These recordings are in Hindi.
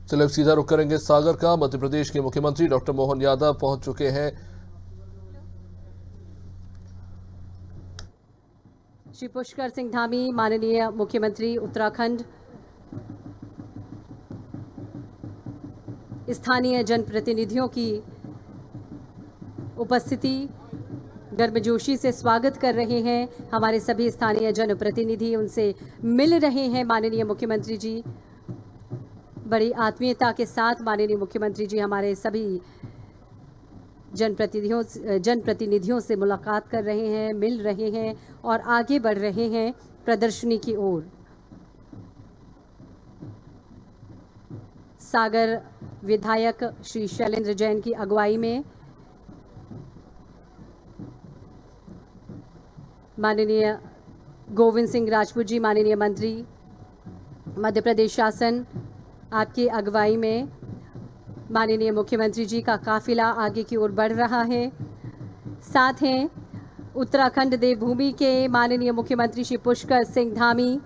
चलिए अब सीधा रुख करेंगे सागर का। मध्य प्रदेश के मुख्यमंत्री डॉक्टर मोहन यादव पहुंच चुके हैं। श्री पुष्कर सिंह धामी माननीय मुख्यमंत्री उत्तराखंड, स्थानीय जनप्रतिनिधियों की उपस्थिति गर्मजोशी से स्वागत कर रहे हैं। हमारे सभी स्थानीय जनप्रतिनिधि उनसे मिल रहे हैं। माननीय मुख्यमंत्री जी बड़ी आत्मीयता के साथ माननीय मुख्यमंत्री जी हमारे सभी जनप्रतिनिधियों से मुलाकात कर रहे हैं, मिल रहे हैं और आगे बढ़ रहे हैं प्रदर्शनी की ओर। सागर विधायक श्री शैलेंद्र जैन की अगुवाई में माननीय गोविंद सिंह राजपूत जी, माननीय मंत्री मध्य प्रदेश शासन, आपकी अगुवाई में माननीय मुख्यमंत्री जी का काफिला आगे की ओर बढ़ रहा है। साथ हैं उत्तराखंड देवभूमि के माननीय मुख्यमंत्री श्री पुष्कर सिंह धामी,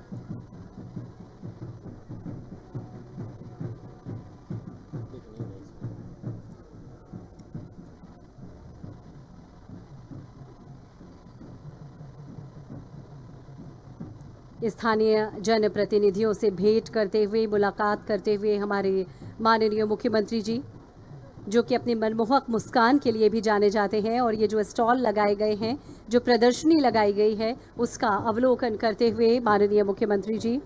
स्थानीय जनप्रतिनिधियों से भेंट करते हुए, मुलाकात करते हुए हमारे माननीय मुख्यमंत्री जी, जो कि अपनी मनमोहक मुस्कान के लिए भी जाने जाते हैं, और ये जो स्टॉल लगाए गए हैं, जो प्रदर्शनी लगाई गई है, उसका अवलोकन करते हुए माननीय मुख्यमंत्री जी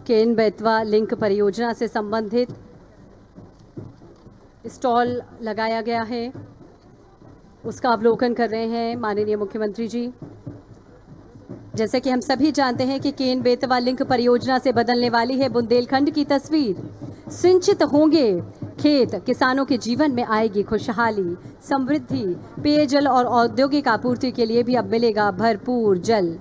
केन बेतवा लिंक परियोजना से संबंधित स्टॉल लगाया गया है, उसका अवलोकन कर रहे हैं माननीय मुख्यमंत्री जी। जैसे कि हम सभी जानते हैं कि केन बेतवा लिंक परियोजना से बदलने वाली है बुंदेलखंड की तस्वीर। सिंचित होंगे खेत, किसानों के जीवन में आएगी खुशहाली, समृद्धि, पेयजल और औद्योगिक आपूर्ति के लिए भी अब मिलेगा भरपूर जल।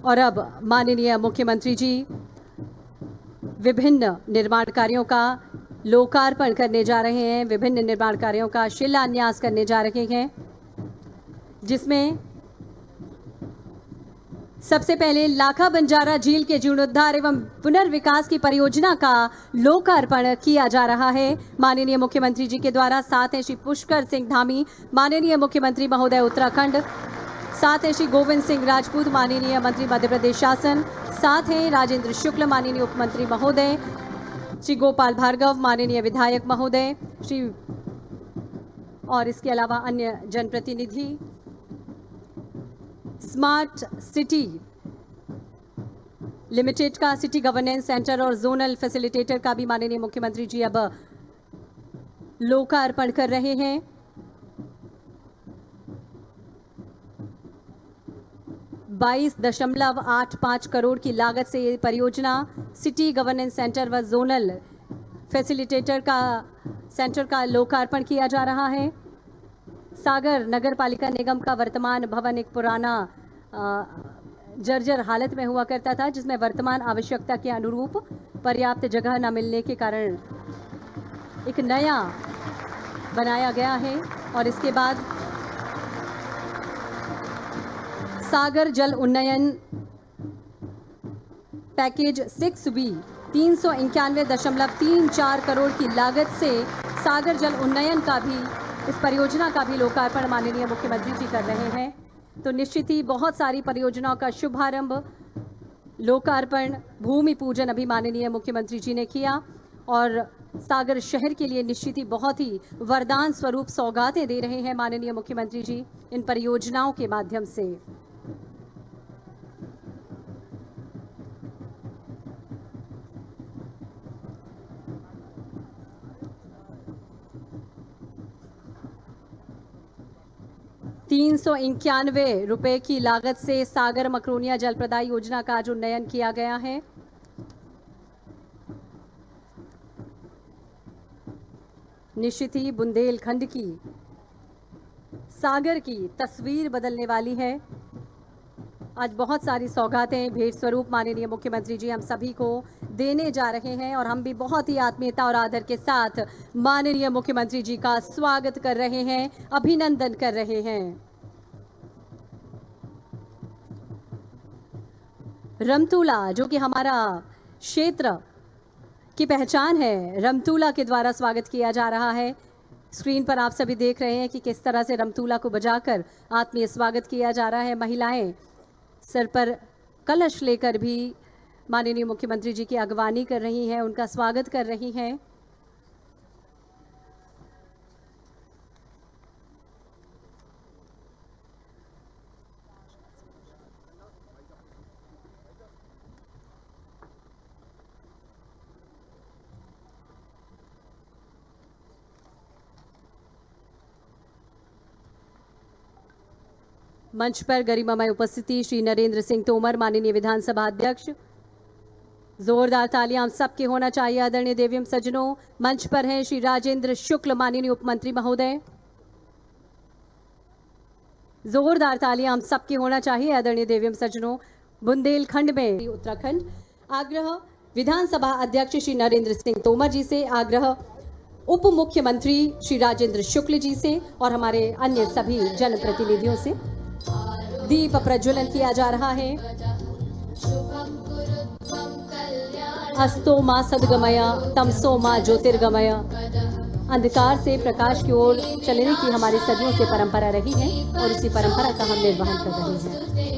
और अब माननीय मुख्यमंत्री जी विभिन्न निर्माण कार्यों का लोकार्पण करने जा रहे हैं, विभिन्न निर्माण कार्यों का शिलान्यास करने जा रहे हैं, जिसमें सबसे पहले लाखा बंजारा झील के जीर्णोद्धार एवं पुनर्विकास की परियोजना का लोकार्पण किया जा रहा है माननीय मुख्यमंत्री जी के द्वारा। साथ हैं श्री पुष्कर सिंह धामी माननीय मुख्यमंत्री महोदय उत्तराखंड, साथ हैं श्री गोविंद सिंह राजपूत माननीय मंत्री मध्य प्रदेश शासन, साथ हैं राजेंद्र शुक्ल माननीय उपमंत्री महोदय, श्री गोपाल भार्गव माननीय विधायक महोदय, श्री और इसके अलावा अन्य जनप्रतिनिधि। स्मार्ट सिटी लिमिटेड का सिटी गवर्नेंस सेंटर और जोनल फैसिलिटेटर का भी माननीय मुख्यमंत्री जी अब लोकार्पण कर रहे हैं। $22.85 करोड़ की लागत से ये परियोजना सिटी गवर्नेंस सेंटर व जोनल फैसिलिटेटर का सेंटर का लोकार्पण किया जा रहा है। सागर नगर पालिका निगम का वर्तमान भवन एक पुराना जर्जर हालत में हुआ करता था, जिसमें वर्तमान आवश्यकता के अनुरूप पर्याप्त जगह न मिलने के कारण एक नया बनाया गया है। और इसके बाद सागर जल उन्नयन पैकेज 6B 391.34 करोड़ की लागत से सागर जल उन्नयन का भी, इस परियोजना का भी लोकार्पण माननीय मुख्यमंत्री जी कर रहे हैं। तो निश्चित ही बहुत सारी परियोजनाओं का शुभारंभ, लोकार्पण, भूमि पूजन अभी माननीय मुख्यमंत्री जी ने किया, और सागर शहर के लिए निश्चित ही बहुत ही वरदान स्वरूप सौगातें दे रहे हैं माननीय मुख्यमंत्री जी इन परियोजनाओं के माध्यम से। ₹391 की लागत से सागर मकरोनिया जल प्रदाय योजना का आज उन्नयन किया गया है। निश्चित ही बुंदेलखंड की, सागर की तस्वीर बदलने वाली है। आज बहुत सारी सौगातें भेंट स्वरूप माननीय मुख्यमंत्री जी हम सभी को देने जा रहे हैं और हम भी बहुत ही आत्मीयता और आदर के साथ माननीय मुख्यमंत्री जी का स्वागत कर रहे हैं, अभिनंदन कर रहे हैं। रमतूला जो कि हमारा क्षेत्र की पहचान है, रमतूला के द्वारा स्वागत किया जा रहा है। स्क्रीन पर आप सभी देख रहे हैं कि किस तरह से रमतूला को बजाकर आत्मीय स्वागत किया जा रहा है। महिलाएं सर पर कलश लेकर भी माननीय मुख्यमंत्री जी की अगवानी कर रही हैं, उनका स्वागत कर रही हैं। मंच पर गरिमामय उपस्थिति श्री नरेंद्र सिंह तोमर, माननीय विधानसभा अध्यक्ष। जोरदार तालियां हम सबके होना चाहिए आदरणीय देवीम सज्जनों। मंच पर हैं श्री राजेंद्र शुक्ल, माननीय उपमंत्री महोदय। जोरदार तालियां हम सबके होना चाहिए आदरणीय देवीम सज्जनों। बुंदेलखंड में उत्तराखंड आग्रह विधानसभा अध्यक्ष श्री नरेंद्र सिंह तोमर जी से, आग्रह उप मुख्यमंत्री श्री राजेंद्र शुक्ल जी से और हमारे अन्य सभी जनप्रतिनिधियों से दीप प्रज्वलन किया जा रहा है। अस्तो मां सद्गमय तमसो मां ज्योतिर्गमय, अंधकार से प्रकाश की ओर चलने की हमारी सदियों से परंपरा रही है और उसी परंपरा का हम निर्वहन कर रहे हैं।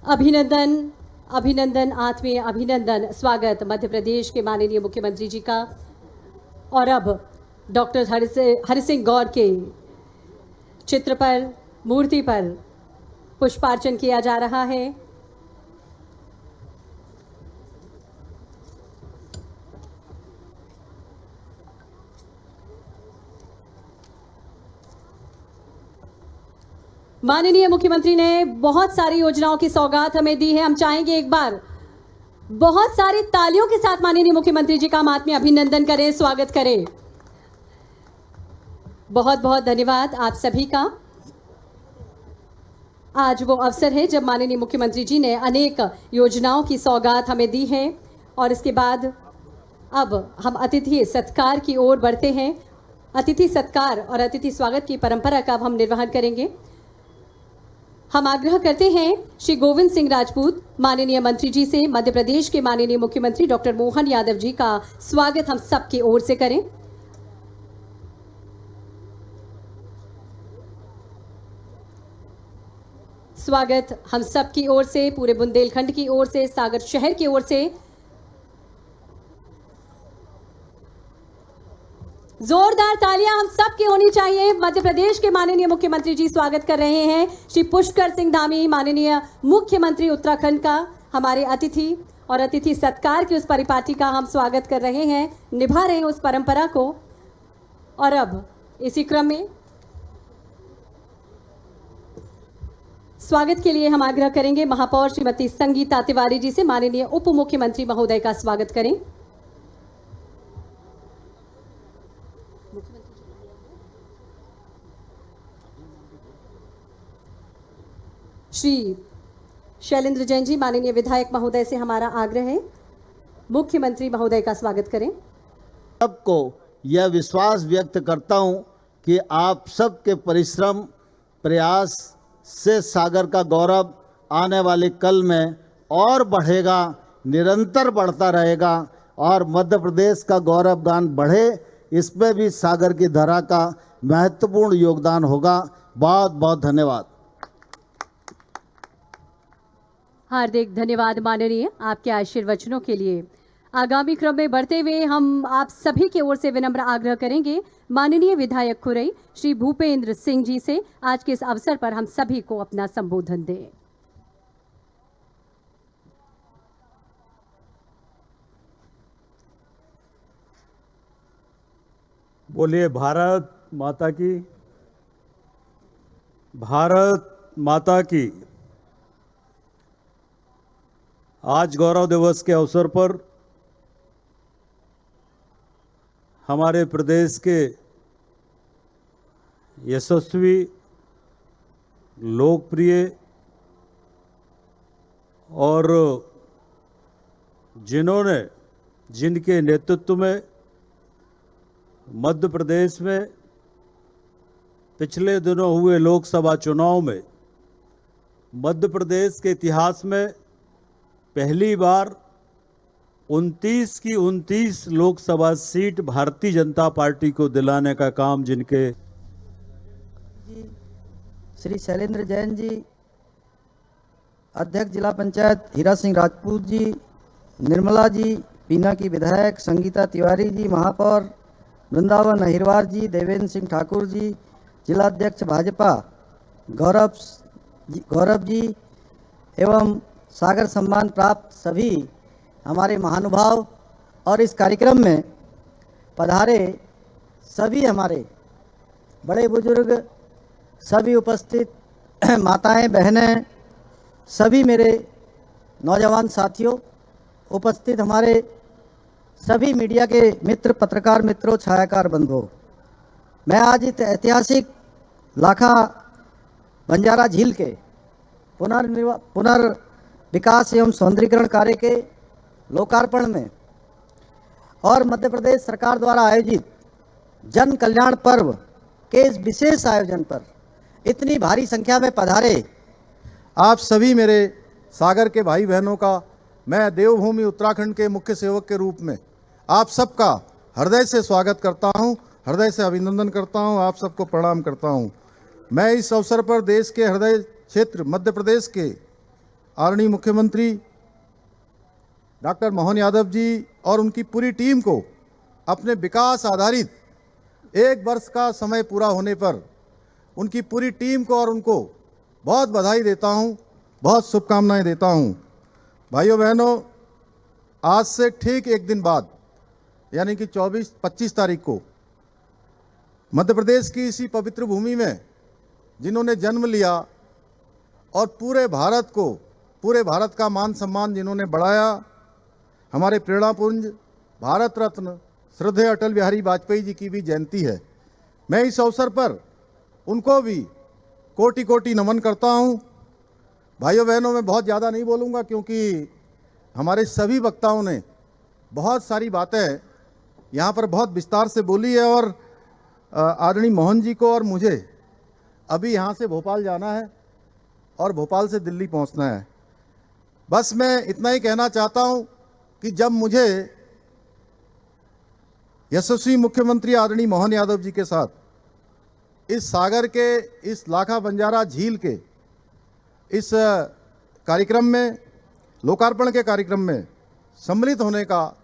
अभिनंदन, अभिनंदन, आत्मीय अभिनंदन, स्वागत मध्य प्रदेश के माननीय मुख्यमंत्री जी का। और अब डॉक्टर हरि सिंह गौर के चित्र पर, मूर्ति पर पुष्पार्चन किया जा रहा है। माननीय मुख्यमंत्री ने बहुत सारी योजनाओं की सौगात हमें दी है। हम चाहेंगे एक बार बहुत सारी तालियों के साथ माननीय मुख्यमंत्री जी का हम आत्मीय अभिनंदन करें, स्वागत करें। बहुत बहुत धन्यवाद आप सभी का। आज वो अवसर है जब माननीय मुख्यमंत्री जी ने अनेक योजनाओं की सौगात हमें दी है और इसके बाद अब हम अतिथि सत्कार की ओर बढ़ते हैं। अतिथि सत्कार और अतिथि स्वागत की परंपरा का अब हम निर्वहन करेंगे। हम आग्रह करते हैं श्री गोविंद सिंह राजपूत माननीय मंत्री जी से मध्य प्रदेश के माननीय मुख्यमंत्री डॉक्टर मोहन यादव जी का स्वागत हम सबकी ओर से करें। स्वागत हम सब की ओर से, पूरे बुंदेलखंड की ओर से, सागर शहर की ओर से जोरदार तालियां हम सब की होनी चाहिए। मध्य प्रदेश के माननीय मुख्यमंत्री जी स्वागत कर रहे हैं श्री पुष्कर सिंह धामी, माननीय मुख्यमंत्री उत्तराखंड का, हमारे अतिथि और अतिथि सत्कार की उस परिपाटी का हम स्वागत कर रहे हैं, निभा रहे हैं उस परंपरा को। और अब इसी क्रम में स्वागत के लिए हम आग्रह करेंगे महापौर श्रीमती संगीता तिवारी जी से, माननीय उप मुख्यमंत्री महोदय का स्वागत करें। श्री शैलेंद्र जैन जी, माननीय विधायक महोदय से हमारा आग्रह है मुख्यमंत्री महोदय का स्वागत करें। सबको यह विश्वास व्यक्त करता हूं कि आप सबके परिश्रम प्रयास से सागर का गौरव आने वाले कल में और बढ़ेगा, निरंतर बढ़ता रहेगा और मध्य प्रदेश का गौरवगान बढ़े, इसमें भी सागर की धरा का महत्वपूर्ण योगदान होगा। बहुत बहुत धन्यवाद। हार्दिक धन्यवाद माननीय, आपके आशीर्वचनों के लिए। आगामी क्रम में बढ़ते हुए हम आप सभी की ओर से विनम्र आग्रह करेंगे माननीय विधायक खुरई श्री भूपेंद्र सिंह जी से आज के इस अवसर पर हम सभी को अपना संबोधन दें। बोलिए भारत माता की, भारत माता की। आज गौरव दिवस के अवसर पर हमारे प्रदेश के यशस्वी, लोकप्रिय और जिनके नेतृत्व में मध्य प्रदेश में पिछले दिनों हुए लोकसभा चुनाव में मध्य प्रदेश के इतिहास में पहली बार 29 की 29 लोकसभा सीट भारतीय जनता पार्टी को दिलाने का काम जिनके श्री शैलेंद्र जैन जी, अध्यक्ष जिला पंचायत हीरा सिंह राजपूत जी, निर्मला जी, बीना की विधायक संगीता तिवारी जी, महापौर वृंदावन अहिरवार जी, देवेंद्र सिंह ठाकुर जी, जिलाध्यक्ष भाजपा गौरव जी एवं सागर सम्मान प्राप्त सभी हमारे महानुभाव और इस कार्यक्रम में पधारे सभी हमारे बड़े बुजुर्ग, सभी उपस्थित माताएं, बहनें, सभी मेरे नौजवान साथियों, उपस्थित हमारे सभी मीडिया के मित्र, पत्रकार मित्रों, छायाकार बंधुओं, मैं आज इस ऐतिहासिक लाखा बंजारा झील के पुनर्विकास एवं सौंदर्यीकरण कार्य के लोकार्पण में और मध्य प्रदेश सरकार द्वारा आयोजित जन कल्याण पर्व के इस विशेष आयोजन पर इतनी भारी संख्या में पधारे आप सभी मेरे सागर के भाई बहनों का मैं देवभूमि उत्तराखंड के मुख्य सेवक के रूप में आप सबका हृदय से स्वागत करता हूं, हृदय से अभिनंदन करता हूं, आप सबको प्रणाम करता हूं। मैं इस अवसर पर देश के हृदय क्षेत्र मध्य प्रदेश के आदरणीय मुख्यमंत्री डॉक्टर मोहन यादव जी और उनकी पूरी टीम को अपने विकास आधारित 1 वर्ष का समय पूरा होने पर उनकी पूरी टीम को और उनको बहुत बधाई देता हूं, बहुत शुभकामनाएं देता हूं। भाइयों बहनों, आज से ठीक 1 दिन बाद यानी कि 24-25 तारीख को मध्य प्रदेश की इसी पवित्र भूमि में जिन्होंने जन्म लिया और पूरे भारत का मान सम्मान जिन्होंने बढ़ाया, हमारे प्रेरणापुंज भारत रत्न श्रद्धेय अटल बिहारी वाजपेयी जी की भी जयंती है। मैं इस अवसर पर उनको भी कोटि कोटि नमन करता हूं। भाइयों बहनों, मैं बहुत ज़्यादा नहीं बोलूँगा क्योंकि हमारे सभी वक्ताओं ने बहुत सारी बातें यहाँ पर बहुत विस्तार से बोली है और आदरणीय मोहन जी को और मुझे अभी यहाँ से भोपाल जाना है और भोपाल से दिल्ली पहुँचना है। बस मैं इतना ही कहना चाहता हूँ कि जब मुझे यशस्वी मुख्यमंत्री आदरणीय मोहन यादव जी के साथ इस सागर के इस लाखा बंजारा झील के इस कार्यक्रम में, लोकार्पण के कार्यक्रम में सम्मिलित होने का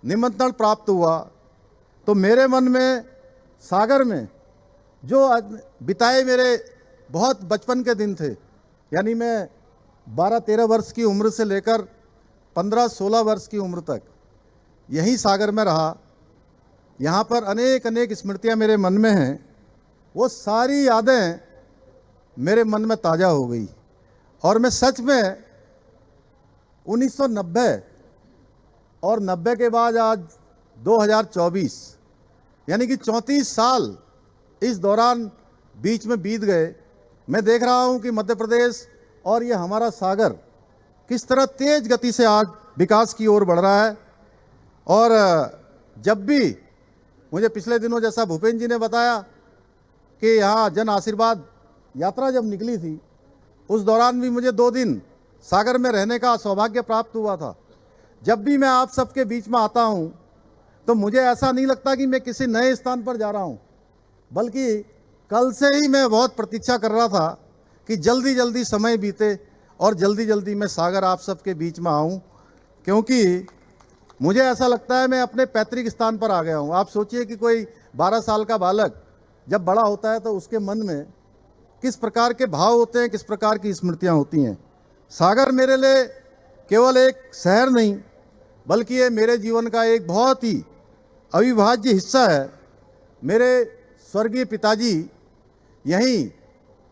निमंत्रण प्राप्त हुआ तो मेरे मन में सागर में जो बिताए मेरे बहुत बचपन के दिन थे, यानी मैं 12-13 वर्ष की उम्र से लेकर 15-16 वर्ष की उम्र तक यहीं सागर में रहा। यहाँ पर अनेक स्मृतियाँ मेरे मन में हैं, वो सारी यादें मेरे मन में ताज़ा हो गई और मैं सच में 1990 और 90 के बाद आज 2024 यानी कि 34 साल इस दौरान बीच में बीत गए। मैं देख रहा हूं कि मध्य प्रदेश और ये हमारा सागर किस तरह तेज गति से आज विकास की ओर बढ़ रहा है। और जब भी मुझे पिछले दिनों जैसा भूपेंद्र जी ने बताया कि यहाँ जन आशीर्वाद यात्रा जब निकली थी, उस दौरान भी मुझे 2 दिन सागर में रहने का सौभाग्य प्राप्त हुआ था। जब भी मैं आप सबके बीच में आता हूँ तो मुझे ऐसा नहीं लगता कि मैं किसी नए स्थान पर जा रहा हूँ, बल्कि कल से ही मैं बहुत प्रतीक्षा कर रहा था कि जल्दी जल्दी समय बीते और जल्दी जल्दी मैं सागर आप सबके बीच में आऊँ, क्योंकि मुझे ऐसा लगता है मैं अपने पैतृक स्थान पर आ गया हूँ। आप सोचिए कि कोई 12 साल का बालक जब बड़ा होता है तो उसके मन में किस प्रकार के भाव होते हैं, किस प्रकार की स्मृतियाँ होती हैं। सागर मेरे लिए केवल एक शहर नहीं, बल्कि ये मेरे जीवन का एक बहुत ही अविभाज्य हिस्सा है। मेरे स्वर्गीय पिताजी यहीं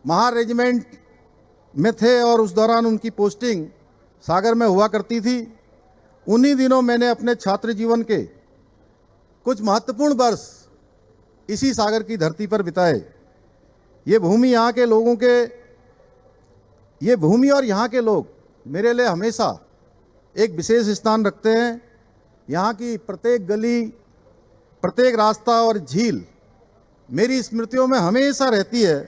महार रेजिमेंट में थे और उस दौरान उनकी पोस्टिंग सागर में हुआ करती थी। उन्हीं दिनों मैंने अपने छात्र जीवन के कुछ महत्वपूर्ण वर्ष इसी सागर की धरती पर बिताए। ये भूमि यहाँ के लोगों के, ये भूमि और यहाँ के लोग मेरे लिए हमेशा एक विशेष स्थान रखते हैं। यहाँ की प्रत्येक गली, प्रत्येक रास्ता और झील मेरी स्मृतियों में हमेशा रहती है।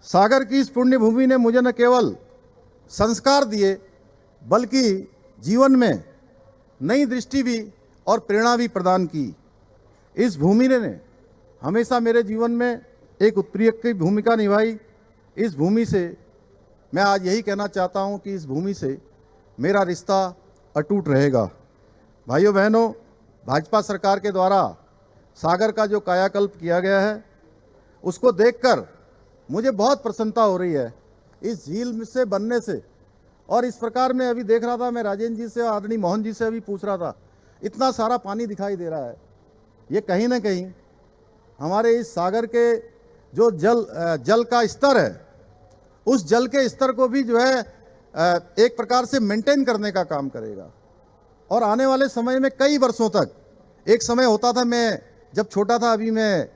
सागर की इस पुण्य भूमि ने मुझे न केवल संस्कार दिए, बल्कि जीवन में नई दृष्टि भी और प्रेरणा भी प्रदान की। इस भूमि ने हमेशा मेरे जीवन में एक उत्प्रेरक की भूमिका निभाई। इस भूमि से मैं आज यही कहना चाहता हूं कि इस भूमि से मेरा रिश्ता अटूट रहेगा। भाइयों बहनों, भाजपा सरकार के द्वारा सागर का जो कायाकल्प किया गया है, उसको देखकर मुझे बहुत प्रसन्नता हो रही है। इस झील से बनने से, और इस प्रकार मैं अभी देख रहा था, मैं राजेंद्र जी से, आदरणीय मोहन जी से अभी पूछ रहा था, इतना सारा पानी दिखाई दे रहा है। ये कहीं ना कहीं हमारे इस सागर के जो जल का स्तर है, उस जल के स्तर को भी जो है एक प्रकार से मेंटेन करने का काम करेगा। और आने वाले समय में कई वर्षों तक, एक समय होता था, मैं जब छोटा था, अभी मैं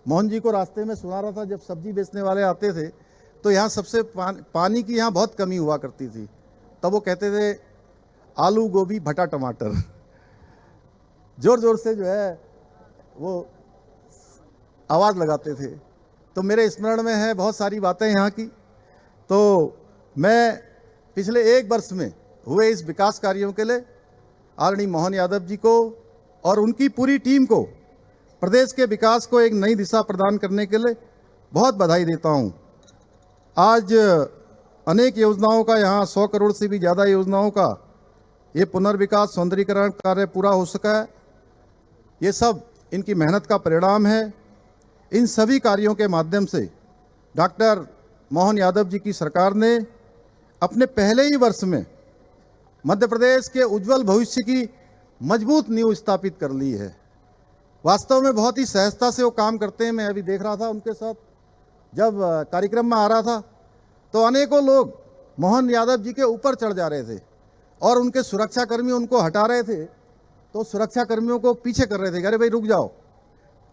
मोहन जी को रास्ते में सुना रहा था, जब सब्जी बेचने वाले आते थे तो यहाँ सबसे पानी की यहाँ बहुत कमी हुआ करती थी। तब वो कहते थे आलू, गोभी, भटा, टमाटर, जोर जोर से जो है वो आवाज़ लगाते थे। तो मेरे स्मरण में है बहुत सारी बातें यहाँ की। तो मैं पिछले एक वर्ष में हुए इस विकास कार्यों के लिए आदरणीय मोहन यादव जी को और उनकी पूरी टीम को, प्रदेश के विकास को एक नई दिशा प्रदान करने के लिए बहुत बधाई देता हूँ। आज अनेक योजनाओं का, यहाँ 100 करोड़ से भी ज़्यादा योजनाओं का ये पुनर्विकास, सौंदर्यीकरण कार्य पूरा हो सका है। ये सब इनकी मेहनत का परिणाम है। इन सभी कार्यों के माध्यम से डॉक्टर मोहन यादव जी की सरकार ने अपने पहले ही वर्ष में मध्य प्रदेश के उज्जवल भविष्य की मजबूत नींव स्थापित कर ली है। वास्तव में बहुत ही सहजता से वो काम करते हैं। मैं अभी देख रहा था उनके साथ, जब कार्यक्रम में आ रहा था तो अनेकों लोग मोहन यादव जी के ऊपर चढ़ जा रहे थे और उनके सुरक्षाकर्मी उनको हटा रहे थे, तो सुरक्षाकर्मियों को पीछे कर रहे थे, अरे भाई रुक जाओ,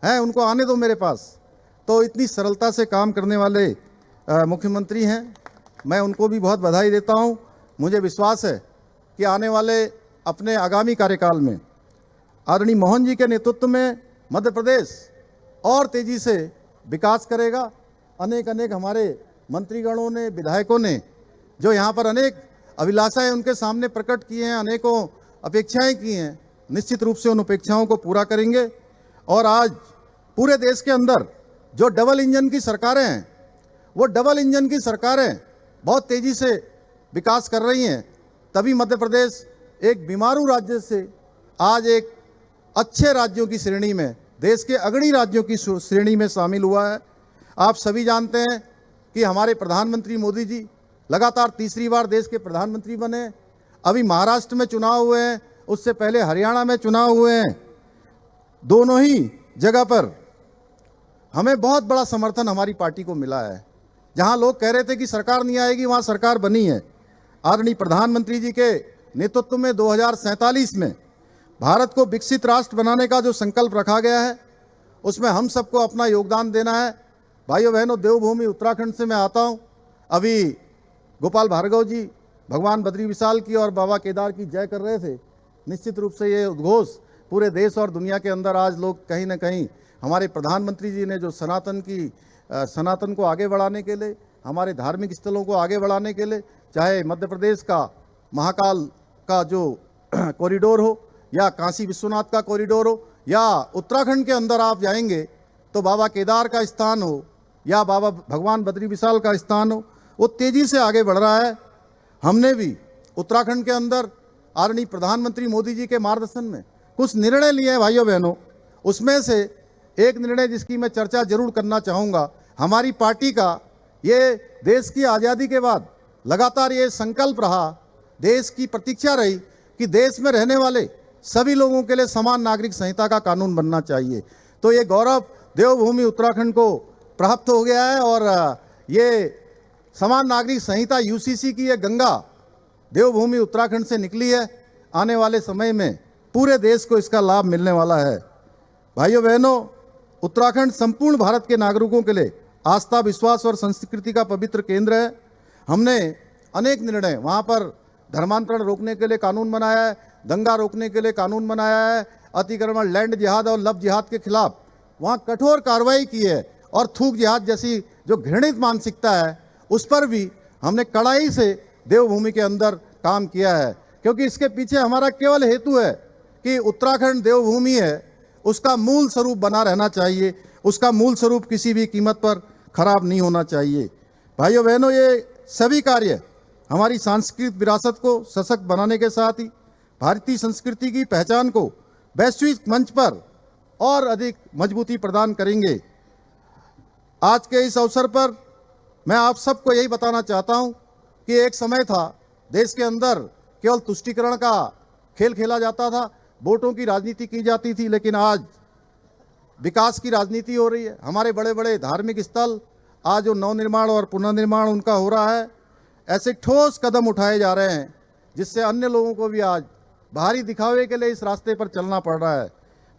हैं, उनको आने दो मेरे पास। तो इतनी सरलता से काम करने वाले मुख्यमंत्री हैं, मैं उनको भी बहुत बधाई देता हूं। मुझे विश्वास है कि आने वाले अपने आगामी कार्यकाल में आदरणीय मोहन जी के नेतृत्व में मध्य प्रदेश और तेजी से विकास करेगा। अनेक हमारे मंत्रीगणों ने, विधायकों ने जो यहाँ पर अनेक अभिलाषाएं उनके सामने प्रकट की हैं, अनेकों अपेक्षाएं की हैं, निश्चित रूप से उन अपेक्षाओं को पूरा करेंगे। और आज पूरे देश के अंदर जो डबल इंजन की सरकारें हैं, वो डबल इंजन की सरकारें बहुत तेजी से विकास कर रही हैं, तभी मध्य प्रदेश एक बीमारू राज्य से आज एक अच्छे राज्यों की श्रेणी में, देश के अग्रणी राज्यों की श्रेणी में शामिल हुआ है। आप सभी जानते हैं कि हमारे प्रधानमंत्री मोदी जी लगातार तीसरी बार देश के प्रधानमंत्री बने। अभी महाराष्ट्र में चुनाव हुए हैं, उससे पहले हरियाणा में चुनाव हुए हैं। दोनों ही जगह पर हमें बहुत बड़ा समर्थन हमारी पार्टी को मिला है। जहां लोग कह रहे थे कि सरकार नहीं आएगी, वहां सरकार बनी है। आदरणीय प्रधानमंत्री जी के नेतृत्व में 2047 में भारत को विकसित राष्ट्र बनाने का जो संकल्प रखा गया है, उसमें हम सबको अपना योगदान देना है। भाइयों बहनों, देवभूमि उत्तराखंड से मैं आता हूं। अभी गोपाल भार्गव जी भगवान बद्री विशाल की और बाबा केदार की जय कर रहे थे। निश्चित रूप से ये उद्घोष पूरे देश और दुनिया के अंदर आज लोग कहीं ना कहीं हमारे प्रधानमंत्री जी ने जो सनातन को आगे बढ़ाने के लिए, हमारे धार्मिक स्थलों को आगे बढ़ाने के लिए, चाहे मध्य प्रदेश का महाकाल का जो कॉरिडोर हो या काशी विश्वनाथ का कॉरिडोर हो, या उत्तराखंड के अंदर आप जाएंगे तो बाबा केदार का स्थान हो या बाबा भगवान बद्री विशाल का स्थान हो, वो तेज़ी से आगे बढ़ रहा है। हमने भी उत्तराखंड के अंदर आदरणीय प्रधानमंत्री मोदी जी के मार्गदर्शन में कुछ निर्णय लिए हैं भाइयों बहनों। उसमें से एक निर्णय जिसकी मैं चर्चा जरूर करना चाहूँगा, हमारी पार्टी का ये देश की आज़ादी के बाद लगातार ये संकल्प रहा, देश की प्रतीक्षा रही कि देश में रहने वाले सभी लोगों के लिए समान नागरिक संहिता का कानून बनना चाहिए। तो ये गौरव देवभूमि उत्तराखंड को प्राप्त हो गया है और ये समान नागरिक संहिता यूसीसी की ये गंगा देवभूमि उत्तराखंड से निकली है। आने वाले समय में पूरे देश को इसका लाभ मिलने वाला है। भाइयों बहनों, उत्तराखंड संपूर्ण भारत के नागरिकों के लिए आस्था, विश्वास और संस्कृति का पवित्र केंद्र है। हमने अनेक निर्णय वहाँ पर धर्मांतरण रोकने के लिए कानून बनाया है, दंगा रोकने के लिए कानून बनाया है, अतिक्रमण, लैंड जिहाद और लव जिहाद के खिलाफ वहाँ कठोर कार्रवाई की है और थूक जिहाद जैसी जो घृणित मानसिकता है उस पर भी हमने कड़ाई से देवभूमि के अंदर काम किया है, क्योंकि इसके पीछे हमारा केवल हेतु है कि उत्तराखंड देवभूमि है, उसका मूल स्वरूप बना रहना चाहिए, उसका मूल स्वरूप किसी भी कीमत पर खराब नहीं होना चाहिए। भाइयों बहनों, ये सभी कार्य हमारी सांस्कृतिक विरासत को सशक्त बनाने के साथ ही भारतीय संस्कृति की पहचान को वैश्विक मंच पर और अधिक मजबूती प्रदान करेंगे। आज के इस अवसर पर मैं आप सबको यही बताना चाहता हूं कि एक समय था देश के अंदर केवल तुष्टीकरण का खेल खेला जाता था, वोटों की राजनीति की जाती थी, लेकिन आज विकास की राजनीति हो रही है। हमारे बड़े बड़े धार्मिक स्थल आज जो नवनिर्माण और पुनर्निर्माण उनका हो रहा है, ऐसे ठोस कदम उठाए जा रहे हैं जिससे अन्य लोगों को भी आज बाहरी दिखावे के लिए इस रास्ते पर चलना पड़ रहा है।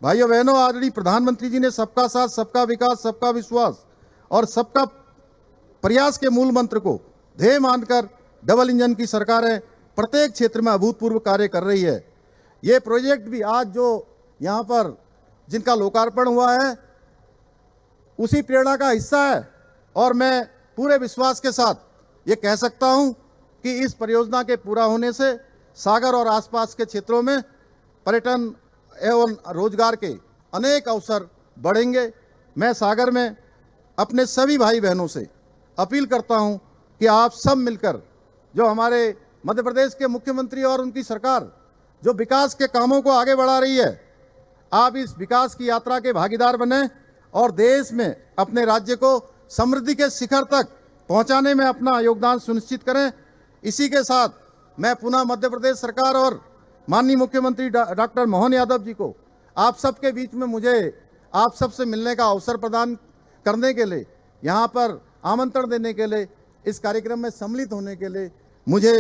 भाइयों बहनों, आदरणीय प्रधानमंत्री जी ने सबका साथ, सबका विकास, सबका विश्वास और सबका प्रयास के मूल मंत्र को ध्येय मानकर डबल इंजन की सरकारें प्रत्येक क्षेत्र में अभूतपूर्व कार्य कर रही है। ये प्रोजेक्ट भी आज जो यहाँ पर जिनका लोकार्पण हुआ है उसी प्रेरणा का हिस्सा है और मैं पूरे विश्वास के साथ ये कह सकता हूँ कि इस परियोजना के पूरा होने से सागर और आसपास के क्षेत्रों में पर्यटन एवं रोजगार के अनेक अवसर बढ़ेंगे। मैं सागर में अपने सभी भाई बहनों से अपील करता हूं कि आप सब मिलकर जो हमारे मध्य प्रदेश के मुख्यमंत्री और उनकी सरकार जो विकास के कामों को आगे बढ़ा रही है, आप इस विकास की यात्रा के भागीदार बने और देश में अपने राज्य को समृद्धि के शिखर तक पहुंचाने में अपना योगदान सुनिश्चित करें। इसी के साथ मैं पुनः मध्य प्रदेश सरकार और माननीय मुख्यमंत्री डॉक्टर मोहन यादव जी को आप सबके बीच में मुझे आप सबसे मिलने का अवसर प्रदान करने के लिए, यहाँ पर आमंत्रण देने के लिए, इस कार्यक्रम में सम्मिलित होने के लिए, मुझे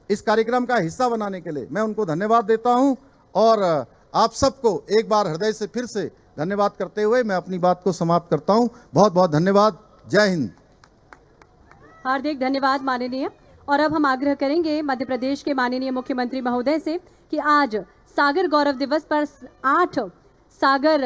इस कार्यक्रम का हिस्सा बनाने के लिए मैं उनको धन्यवाद देता हूँ और आप सबको एक बार हृदय से फिर से धन्यवाद करते हुए मैं अपनी बात को समाप्त करता हूँ। बहुत बहुत धन्यवाद। जय हिंद। हार्दिक धन्यवाद माननीय। और अब हम आग्रह करेंगे मध्य प्रदेश के माननीय मुख्यमंत्री महोदय से कि आज सागर गौरव दिवस पर 8 सागर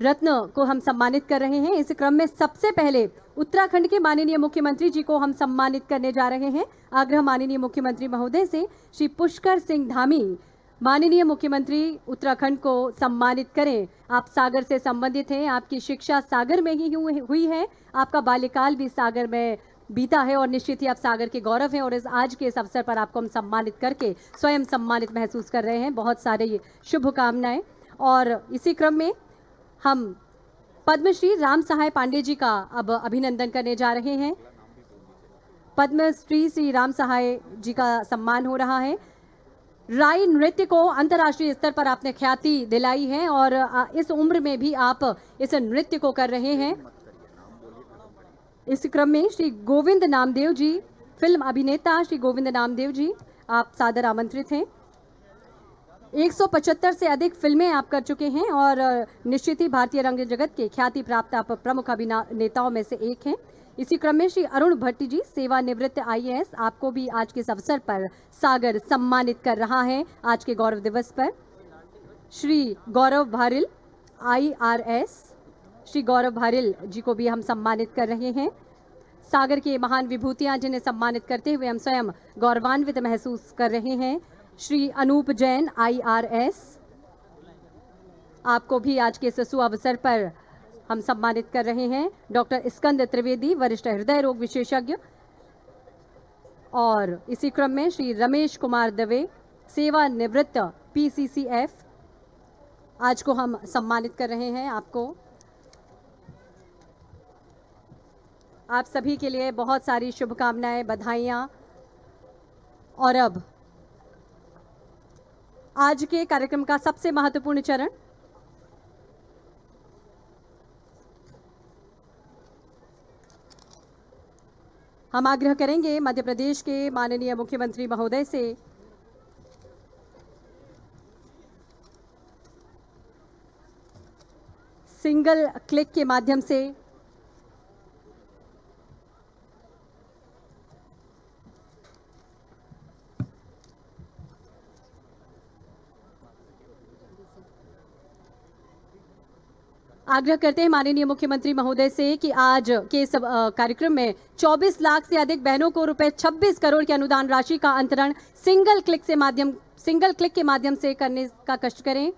रत्न को हम सम्मानित कर रहे हैं। इस क्रम में सबसे पहले उत्तराखंड के माननीय मुख्यमंत्री जी को हम सम्मानित करने जा रहे हैं। आग्रह माननीय मुख्यमंत्री महोदय से, श्री पुष्कर सिंह धामी माननीय मुख्यमंत्री उत्तराखंड को सम्मानित करें। आप सागर से संबंधित हैं, आपकी शिक्षा सागर में ही हुई है, आपका बाल्यकाल भी सागर में बीता है और निश्चित ही आप सागर के गौरव हैं और इस आज के इस अवसर पर आपको हम सम्मानित करके स्वयं सम्मानित महसूस कर रहे हैं। बहुत सारे शुभकामनाएं। और इसी क्रम में हम पद्मश्री राम सहाय पांडे जी का अब अभिनंदन करने जा रहे हैं। पद्मश्री श्री राम सहाय जी का सम्मान हो रहा है। राई नृत्य को अंतर्राष्ट्रीय स्तर पर आपने ख्याति दिलाई है और इस उम्र में भी आप इस नृत्य को कर रहे हैं। इस क्रम में श्री गोविंद नामदेव जी, फिल्म अभिनेता श्री गोविंद नामदेव जी, आप सादर आमंत्रित हैं। 175 से अधिक फिल्में आप कर चुके हैं और निश्चित ही भारतीय रंग जगत के ख्याति प्राप्त आप प्रमुख अभिनेताओं में से एक हैं। इसी क्रम में श्री अरुण भट्टी जी, सेवानिवृत्त IAS, आपको भी आज के इस अवसर पर सागर सम्मानित कर रहा है। आज के गौरव दिवस पर श्री गौरव भारिल IRS, श्री गौरव भारिल जी को भी हम सम्मानित कर रहे हैं। सागर की महान विभूतियां जिन्हें सम्मानित करते हुए हम स्वयं गौरवान्वित महसूस कर रहे हैं। श्री अनूप जैन IRS, आपको भी आज के इस अवसर पर हम सम्मानित कर रहे हैं। डॉक्टर स्कंद त्रिवेदी, वरिष्ठ हृदय रोग विशेषज्ञ, और इसी क्रम में श्री रमेश कुमार दवे, सेवानिवृत्त PCCF, आज को हम सम्मानित कर रहे हैं आपको। आप सभी के लिए बहुत सारी शुभकामनाएं, बधाइयां। और अब आज के कार्यक्रम का सबसे महत्वपूर्ण चरण, हम आग्रह करेंगे मध्य प्रदेश के माननीय मुख्यमंत्री महोदय से सिंगल क्लिक के माध्यम से आग्रह करते हैं माननीय मुख्यमंत्री महोदय से कि आज के इस कार्यक्रम में 24 लाख से अधिक बहनों को रुपए 26 करोड़ की अनुदान राशि का अंतरण सिंगल क्लिक के माध्यम से करने का कष्ट करें।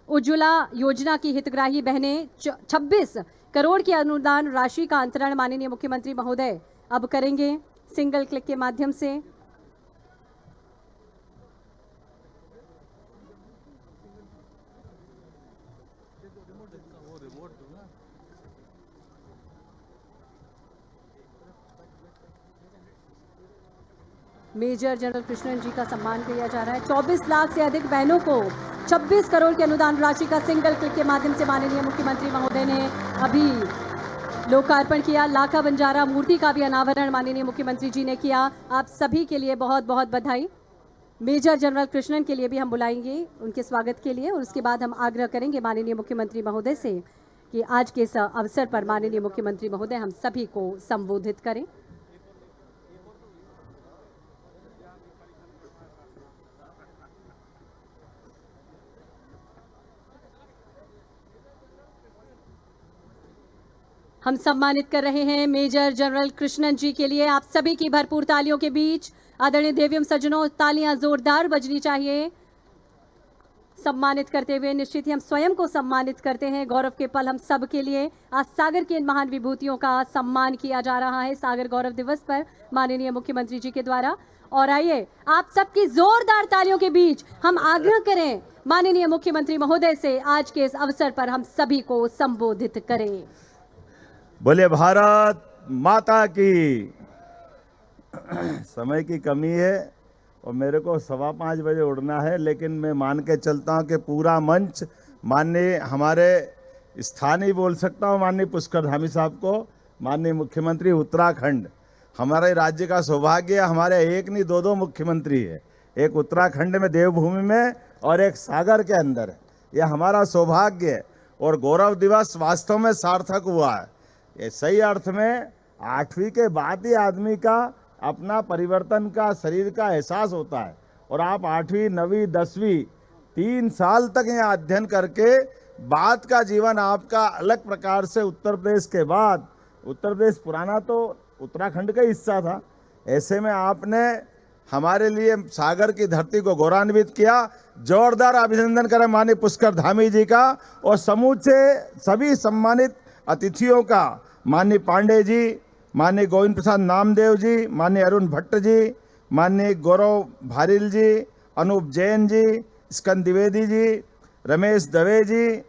उज्ज्वला योजना की हितग्राही बहनें 26 करोड़ की अनुदान राशि का अंतरण माननीय मुख्यमंत्री महोदय अब करेंगे सिंगल क्लिक के माध्यम से। मेजर जनरल कृष्णन जी का सम्मान किया जा रहा है। 24 लाख से अधिक बहनों को 26 करोड़ की अनुदान राशि का सिंगल क्लिक के माध्यम से माननीय मुख्यमंत्री महोदय ने अभी लोकार्पण किया। लाखा बंजारा मूर्ति का भी अनावरण माननीय मुख्यमंत्री जी ने किया। आप सभी के लिए बहुत बहुत बधाई। मेजर जनरल कृष्णन के लिए भी हम बुलाएंगे उनके स्वागत के लिए, और उसके बाद हम आग्रह करेंगे माननीय मुख्यमंत्री महोदय से कि आज के इस अवसर पर माननीय मुख्यमंत्री महोदय हम सभी को संबोधित करें। हम सम्मानित कर रहे हैं मेजर जनरल कृष्णन जी के लिए। आप सभी की भरपूर तालियों के बीच आदरणीय देवियम सज्जनों, तालियां जोरदार बजनी चाहिए। सम्मानित करते हुए निश्चित ही हम स्वयं को सम्मानित करते हैं। गौरव के पल हम सब के लिए। आज सागर की इन महान विभूतियों का सम्मान किया जा रहा है सागर गौरव दिवस पर माननीय मुख्यमंत्री जी के द्वारा। और आइए आप सबकी जोरदार तालियों के बीच हम आग्रह करें माननीय मुख्यमंत्री महोदय से आज के इस अवसर पर हम सभी को संबोधित करें। बोले भारत माता की। समय की कमी है और मेरे को 5:15 बजे उड़ना है, लेकिन मैं मान के चलता हूँ कि पूरा मंच माननीय हमारे स्थानीय बोल सकता हूँ, माननीय पुष्कर धामी साहब को, माननीय मुख्यमंत्री उत्तराखंड। हमारे राज्य का सौभाग्य है, हमारे एक नहीं दो मुख्यमंत्री है, एक उत्तराखंड में देवभूमि में और एक सागर के अंदर है। यह हमारा सौभाग्य है और गौरव दिवस वास्तव में सार्थक हुआ है। ये सही अर्थ में 8वीं के बाद ही आदमी का अपना परिवर्तन का शरीर का एहसास होता है। और आप 8वीं 9वीं 10वीं 3 साल तक यहाँ अध्ययन करके बाद का जीवन आपका अलग प्रकार से, उत्तर प्रदेश के बाद, उत्तर प्रदेश पुराना तो उत्तराखंड का हिस्सा था, ऐसे में आपने हमारे लिए सागर की धरती को गौरवान्वित किया। जोरदार अभिनंदन करें माननीय पुष्कर धामी जी का और समूचे सभी सम्मानित अतिथियों का, माननीय पांडे जी, माननीय गोविंद प्रसाद नामदेव जी, माननीय अरुण भट्ट जी, माननीय गौरव भारिल जी, अनूप जैन जी, स्कंद द्विवेदी जी, रमेश दवे जी,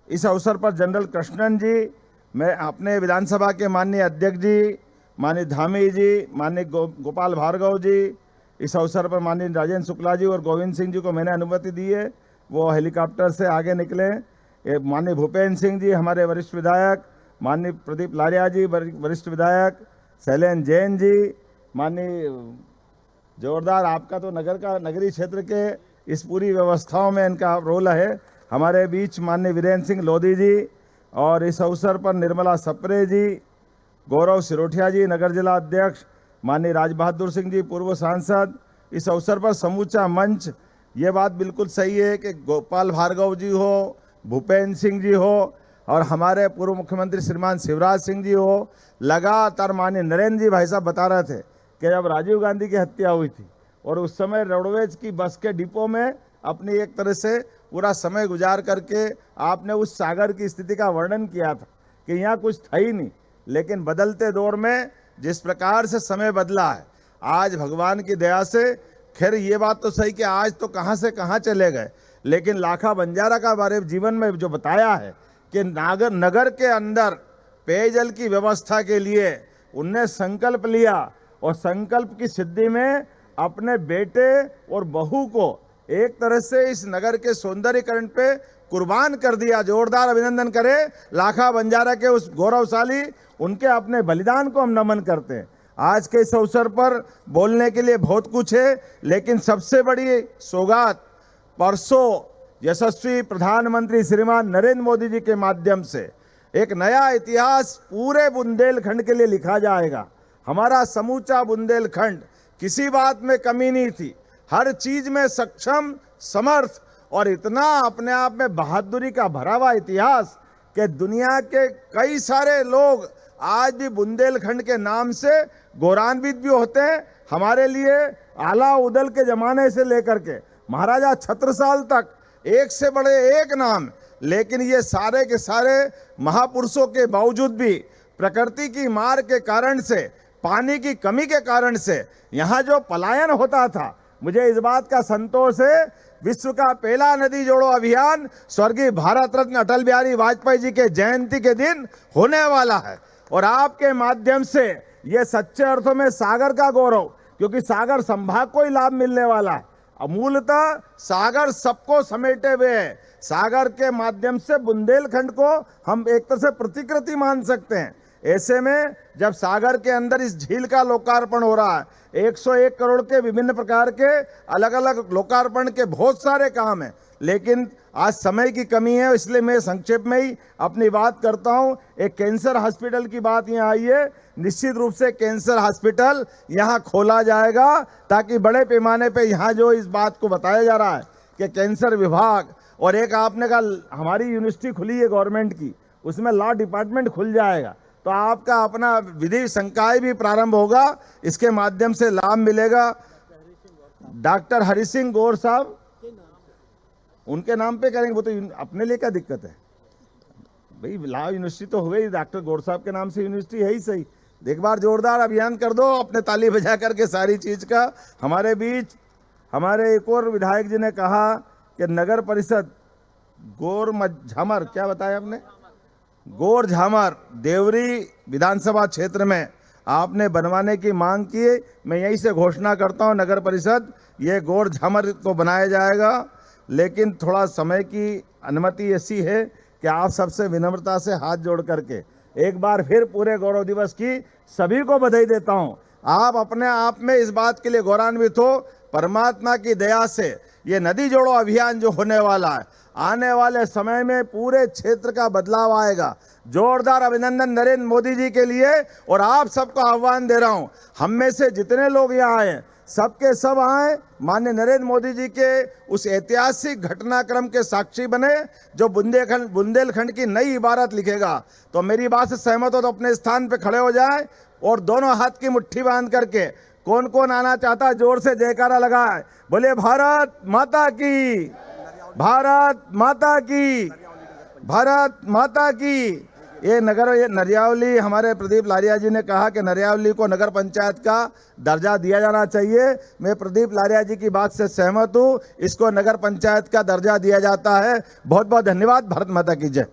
इस अवसर पर जनरल कृष्णन जी, मैं अपने विधानसभा के माननीय अध्यक्ष जी, माननीय धामी जी, माननीय गोपाल भार्गव जी, इस अवसर पर माननीय राजेंद्र शुक्ला जी और गोविंद सिंह जी को मैंने अनुमति दी है, वो हेलीकॉप्टर से आगे निकले। माननीय भूपेंद्र सिंह जी हमारे वरिष्ठ विधायक, माननीय प्रदीप लारिया जी वरिष्ठ विधायक, शैलेंद्र जैन जी, माननीय जोरदार, आपका तो नगरीय क्षेत्र के इस पूरी व्यवस्थाओं में इनका रोल है। हमारे बीच माननीय वीरेंद्र सिंह लोधी जी और इस अवसर पर निर्मला सप्रे जी, गौरव सिरोठिया जी नगर जिला अध्यक्ष, माननीय राज बहादुर सिंह जी पूर्व सांसद। इस अवसर पर समूचा मंच, ये बात बिल्कुल सही है कि गोपाल भार्गव जी हो, भूपेंद्र सिंह जी हो और हमारे पूर्व मुख्यमंत्री श्रीमान शिवराज सिंह जी हो, लगातार माननीय नरेंद्र जी भाई साहब बता रहे थे कि जब राजीव गांधी की हत्या हुई थी और उस समय रोडवेज की बस के डिपो में अपनी एक तरह से पूरा समय गुजार करके आपने उस सागर की स्थिति का वर्णन किया था कि यहाँ कुछ था ही नहीं, लेकिन बदलते दौर में जिस प्रकार से समय बदला है, आज भगवान की दया से, खैर ये बात तो सही कि आज तो कहाँ से कहाँ चले गए, लेकिन लाखा बंजारा का बारे में जीवन में जो बताया है कि नगर के अंदर पेयजल की व्यवस्था के लिए उनने संकल्प लिया और संकल्प की सिद्धि में अपने बेटे और बहू को एक तरह से इस नगर के सौंदर्यीकरण पे कुर्बान कर दिया। जोरदार अभिनंदन करें लाखा बंजारा के उस गौरवशाली, उनके अपने बलिदान को हम नमन करते हैं। आज के इस अवसर पर बोलने के लिए बहुत कुछ है, लेकिन सबसे बड़ी सौगात परसों यशस्वी प्रधानमंत्री श्रीमान नरेंद्र मोदी जी के माध्यम से एक नया इतिहास पूरे बुंदेलखंड के लिए लिखा जाएगा। हमारा समूचा बुंदेलखंड किसी बात में कमी नहीं थी, हर चीज में सक्षम, समर्थ और इतना अपने आप में बहादुरी का भरा हुआ इतिहास कि दुनिया के कई सारे लोग आज भी बुंदेलखंड के नाम से गौरवान्वित भी होते हैं। हमारे लिए आला उदल के जमाने से लेकर के महाराजा छत्रसाल तक एक से बड़े एक नाम, लेकिन ये सारे के सारे महापुरुषों के बावजूद भी प्रकृति की मार के कारण से, पानी की कमी के कारण से यहाँ जो पलायन होता था, मुझे इस बात का संतोष है, विश्व का पहला नदी जोड़ो अभियान स्वर्गीय भारत रत्न अटल बिहारी वाजपेयी जी के जयंती के दिन होने वाला है और आपके माध्यम से ये सच्चे अर्थों में सागर का गौरव, क्योंकि सागर संभाग को ही लाभ मिलने वाला है। मूलतः सागर सबको समेटे हुए है। सागर के माध्यम से बुंदेलखंड को हम एक तरह से प्रतिकृति मान सकते हैं। ऐसे में जब सागर के अंदर इस झील का लोकार्पण हो रहा है, 101 करोड़ के विभिन्न प्रकार के अलग अलग लोकार्पण के बहुत सारे काम हैं, लेकिन आज समय की कमी है, इसलिए मैं संक्षेप में ही अपनी बात करता हूं। एक कैंसर हॉस्पिटल की बात यहाँ आई है, निश्चित रूप से कैंसर हॉस्पिटल यहाँ खोला जाएगा ताकि बड़े पैमाने पे यहाँ जो इस बात को बताया जा रहा है कि कैंसर विभाग और एक आपने कहा हमारी यूनिवर्सिटी खुली है गवर्नमेंट की, उसमें लॉ डिपार्टमेंट खुल जाएगा, तो आपका अपना विधि संकाय भी प्रारंभ होगा, इसके माध्यम से लाभ मिलेगा। डॉक्टर हरि सिंह गौर साहब, उनके नाम पे करेंगे, वो तो अपने लिए क्या दिक्कत है भाई, लॉ यूनिवर्सिटी तो हो गई, डॉक्टर गौर साहब के नाम से यूनिवर्सिटी है ही सही। एक बार जोरदार अभियान कर दो अपने ताली बजा करके सारी चीज का। हमारे बीच हमारे एक और विधायक जी ने कहा कि नगर परिषद गौर झामर, क्या बताया आपने, गौर झामर देवरी विधानसभा क्षेत्र में आपने बनवाने की मांग की है। मैं यहीं से घोषणा करता हूं, नगर परिषद ये गौर झामर को बनाया जाएगा, लेकिन थोड़ा समय की अनुमति ऐसी है कि आप सबसे विनम्रता से हाथ जोड़ करके एक बार फिर पूरे गौरव दिवस की सभी को बधाई देता हूं। आप अपने आप में इस बात के लिए गौरवान्वित हो, परमात्मा की दया से ये नदी जोड़ो अभियान जो होने वाला है, आने वाले समय में पूरे क्षेत्र का बदलाव आएगा। जोरदार अभिनंदन नरेंद्र मोदी जी के लिए, और आप सबको आह्वान दे रहा हूं, हम में से जितने लोग यहाँ आए सबके सब आए, माननीय नरेंद्र मोदी जी के उस ऐतिहासिक घटनाक्रम के साक्षी बने जो बुंदेलखंड की नई इबारत लिखेगा। तो मेरी बात से सहमत हो तो अपने स्थान पे खड़े हो जाए और दोनों हाथ की मुट्ठी बांध करके कौन कौन आना चाहता है जोर से जयकारा लगाए, बोले भारत माता की, भारत माता की, भारत माता की। ये नरियावली, हमारे प्रदीप लारिया जी ने कहा कि नरियावली को नगर पंचायत का दर्जा दिया जाना चाहिए। मैं प्रदीप लारिया जी की बात से सहमत हूँ, इसको नगर पंचायत का दर्जा दिया जाता है। बहुत बहुत धन्यवाद। भारत माता की जय।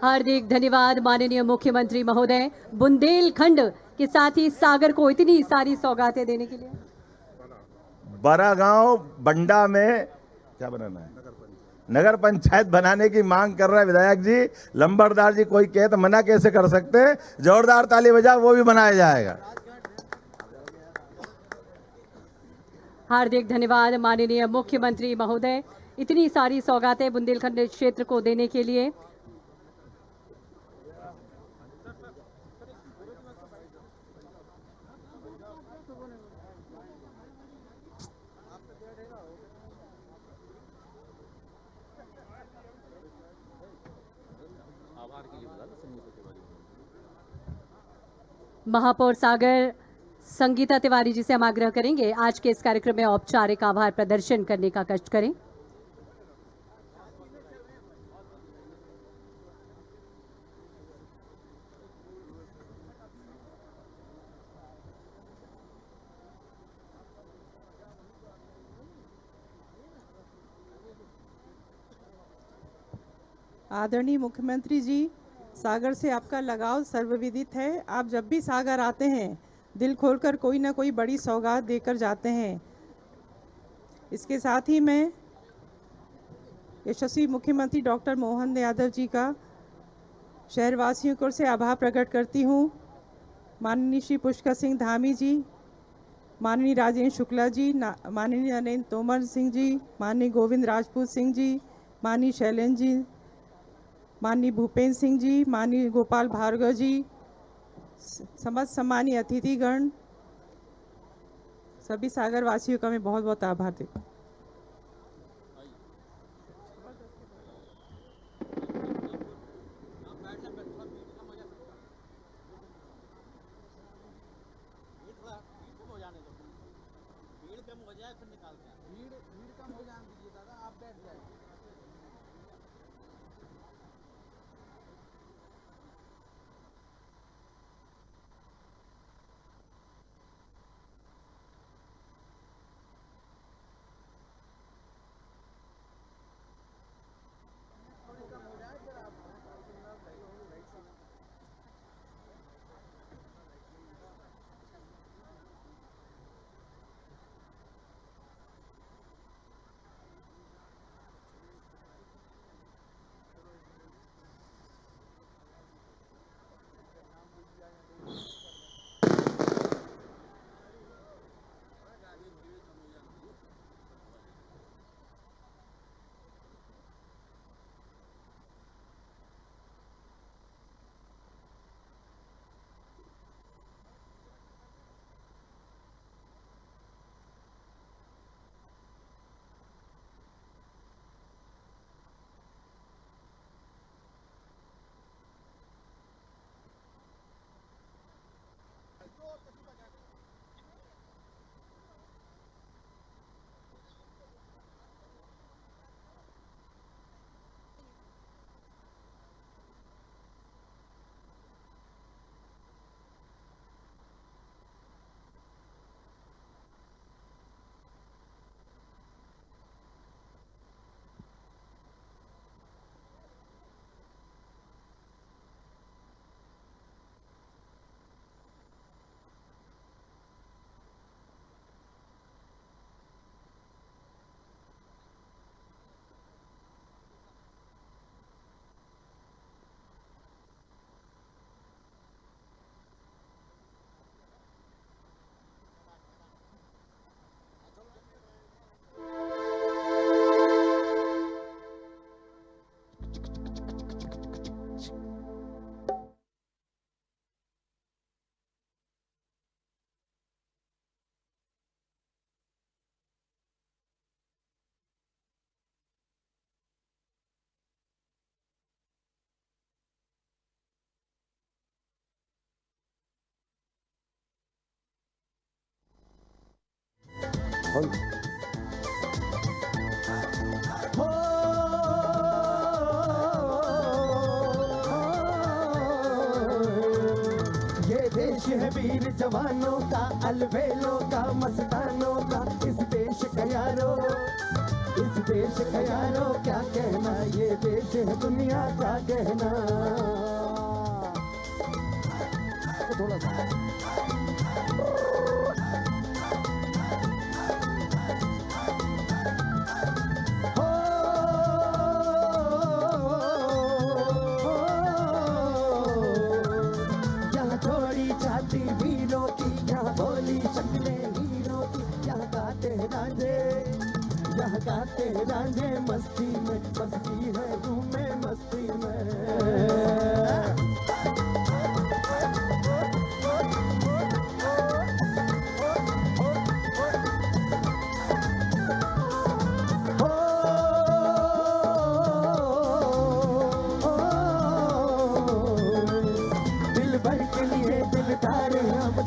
हार्दिक धन्यवाद माननीय मुख्यमंत्री महोदय, बुंदेलखंड के साथ ही सागर को इतनी सारी सौगातें देने के लिए। बरागांव बंडा में क्या बनाना है, नगर पंचायत बनाने की मांग कर रहा है विधायक जी। लंबरदार जी कोई कहे तो मना कैसे कर सकते हैं, जोरदार ताली बजा, वो भी बनाया जाएगा। हार्दिक धन्यवाद माननीय मुख्यमंत्री महोदय, इतनी सारी सौगातें बुंदेलखंड क्षेत्र को देने के लिए। महापौर सागर संगीता तिवारी जी से हम आग्रह करेंगे आज के इस कार्यक्रम में औपचारिक आभार प्रदर्शन करने का कष्ट करें। आदरणीय मुख्यमंत्री जी, सागर से आपका लगाव सर्वविदित है। आप जब भी सागर आते हैं दिल खोलकर कोई ना कोई बड़ी सौगात देकर जाते हैं। इसके साथ ही मैं यशस्वी मुख्यमंत्री डॉक्टर मोहन यादव जी का शहरवासियों की ओर से आभार प्रकट करती हूँ। माननीय श्री पुष्कर सिंह धामी जी, माननीय राजेंद्र शुक्ला जी, माननीय नरेंद्र तोमर सिंह जी, माननीय गोविंद राजपूत सिंह जी, माननीय शैलेंद्र जी, माननीय भूपेंद्र सिंह जी, माननीय गोपाल भार्गव जी, समस्त सम्मानीय अतिथिगण, सभी सागर वासियों का मैं बहुत बहुत आभार देती हूँ। ये देश है वीर जवानों का, अलबेलों का, मस्तानों का। इस देश का यारो क्या कहना, ये देश है दुनिया का कहना। थोड़ा सा वीरों की, यहाँ बोली शक्लें हीरों की। यहाँ गाते रांझे मस्ती में, मस्ती है घूमे मस्ती में।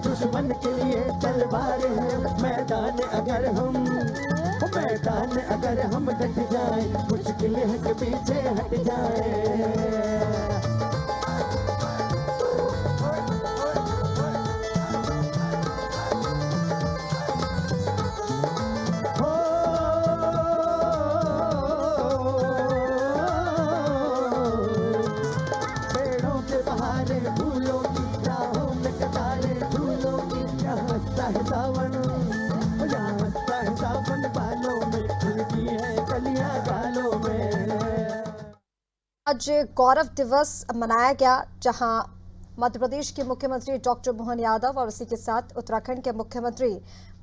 दुश्मन के लिए तलवार है। मैदान अगर हम डट जाए, मुश्किल है कि पीछे हट जाए। है सावन, यहाँ हंसता है सावन बालों में, खिलती है कलियां गालों में। आज गौरव दिवस मनाया गया, जहां मध्य प्रदेश के मुख्यमंत्री डॉक्टर मोहन यादव और उसी के साथ उत्तराखंड के मुख्यमंत्री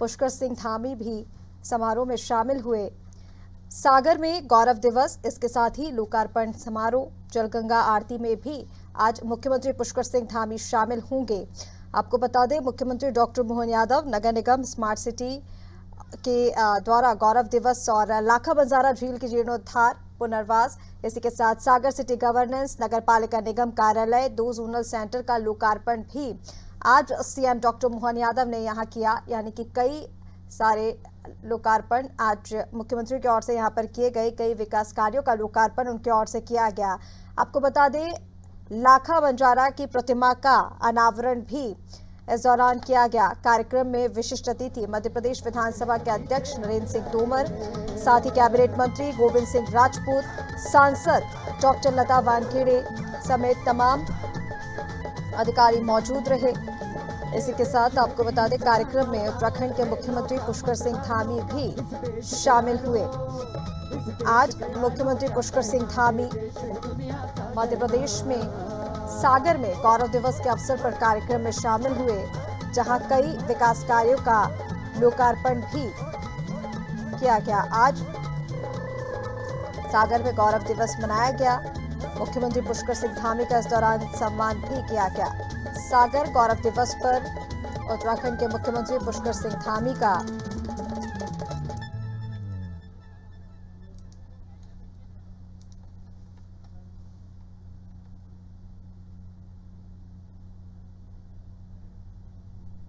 पुष्कर सिंह धामी भी समारोह में शामिल हुए। सागर में गौरव दिवस, इसके साथ ही लोकार्पण समारोह, जलगंगा आरती में भी आज मुख्यमंत्री पुष्कर सिंह धामी शामिल होंगे। आपको बता दें, मुख्यमंत्री डॉक्टर मोहन यादव नगर निगम स्मार्ट सिटी के द्वारा गौरव दिवस और लाखा बंजारा झील के जीर्णोद्धार, पुनर्वास, इसी के साथ सागर सिटी गवर्नेंस, नगर पालिका निगम कार्यालय, 2 जोनल सेंटर का लोकार्पण भी आज सीएम डॉक्टर मोहन यादव ने यहां किया। यानी कि कई सारे लोकार्पण आज मुख्यमंत्री की ओर से यहां पर किए गए, कई विकास कार्यों का लोकार्पण उनकी ओर से किया गया। आपको बता दें, लाखा बंजारा की प्रतिमा का अनावरण भी इस दौरान किया गया। कार्यक्रम में विशिष्ट अतिथि मध्य प्रदेश विधानसभा के अध्यक्ष नरेंद्र सिंह तोमर, साथ ही कैबिनेट मंत्री गोविंद सिंह राजपूत, सांसद डॉक्टर लता वानखेड़े समेत तमाम अधिकारी मौजूद रहे। इसी के साथ आपको बता दें, कार्यक्रम में उत्तराखंड के मुख्यमंत्री पुष्कर सिंह धामी भी शामिल हुए। आज मुख्यमंत्री पुष्कर सिंह धामी मध्य प्रदेश में सागर में गौरव दिवस के अवसर पर कार्यक्रम में शामिल हुए, जहां कई विकास कार्यों का लोकार्पण भी किया गया। आज सागर में गौरव दिवस मनाया गया। मुख्यमंत्री पुष्कर सिंह धामी का इस दौरान सम्मान भी किया गया। सागर गौरव दिवस पर उत्तराखंड के मुख्यमंत्री पुष्कर सिंह धामी का